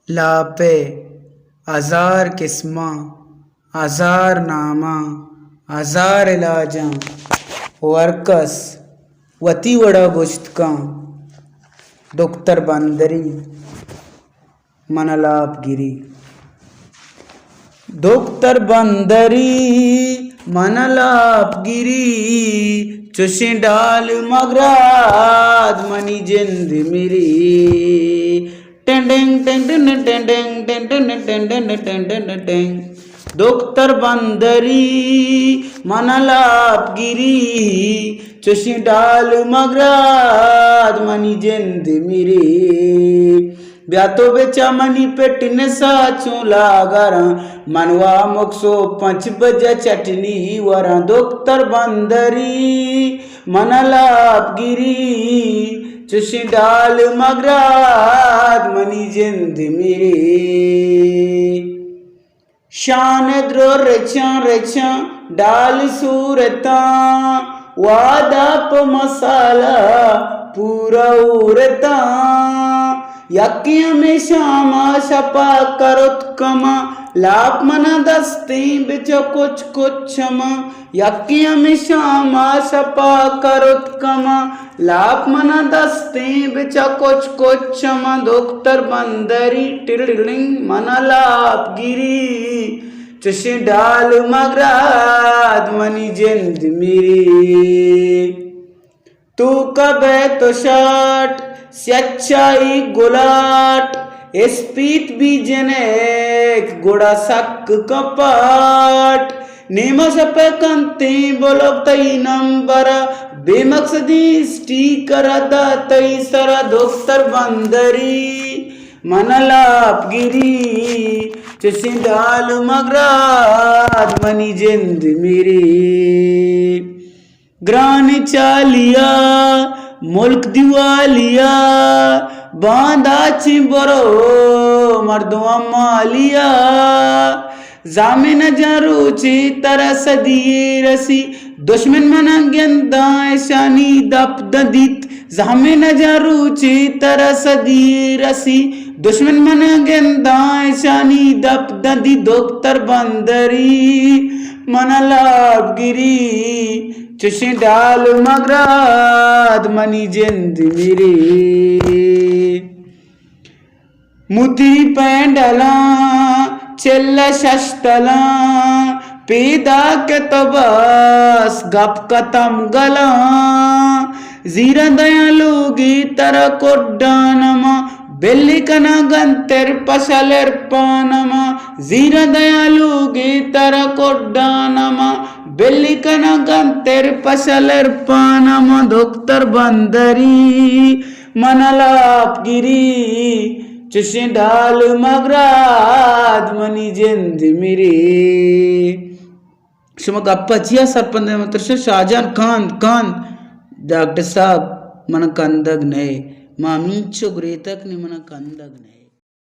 लापे हजार किस्मा हजार नामा हजार इलाजा वर्कस वती वड़ा गुश्तका डॉक्टर बंदरी मनलापगिरी डॉक्टर बंदरी मनलापगिरी चुशी डाल मगराद मनी जिंद मेरी टेंडेंग टेंडेंग टेंडेंग टेंडेंग टेंडेंग टेंडेंग टेंग डॉक्टर बंदरी मनलापगिरी चुशी डाल मगराद मनी जिंद मेरी ब्यातो बेचा मनी पेटने साचो लागारा मनवा मुखसो 5 बजे चटनी वरा डॉक्टर बंदरी मनलापगिरी चुशी डाल मगराद मनी जिंद मेरी शान द्रो रेचा रेचा डाल सूरता वादा प मसाला पूरा उरता यकिया में शामा शपा करुत कमा लाप मना दस्ती बिच कुछ कुछ मा यकिया में शामा शपा करुत कमा लाप मना दस्ती बिच कुछ कुछ मा डॉक्टर बंदरी टिरलिंग मना लाप गिरी चुशी डाल मगराद मनी जिंद मेरी तू कबे तो शाट सच्चाई गुलाट स्पीत बीजनेक गुड़ा सक कपाट नेमस पे कंती बोलोग तई नंबर बेमकसदी स्टीकर दा तई सरा डॉक्टर बंदरी मनलापगिरी चुशी डाल मगराद मनी जिंद मेरी ग्रान चालिया मुल्क दिवालिया बांधा चिंबरो मर्दुआ मालिया जामिन जरूची तरस दिए रसी दुश्मन मना गेंदा शानी दप ददित जामिन जरूची तरस दिए रसी दुश्मन मना गेंदा शानी दप ददी डॉक्टर बंदरी मनलापगिरी चुशी डाल मगराद मनी जिंद मेरी मुती पैंडला चेल्ला शस्तला पेदा के तबस गप कतम गला जीरा दयालुगी तर कोड्डानमा बेल्ली कना गंतेर पसलेर पानमा जीरा दयालुगी तर कोड्डानमा बेल्ली कना गंतेर पसलेर पानमा डॉक्टर बंदरी मनलापगिरी चुशी डाल मगराद मनी जिंद मेरी शुमक अप्पचिया सरपंच मंत्री शाहजहान खान डॉक्टर साहब मन कंदग नए मामीचो गुरेतक नि मन कंदग नए।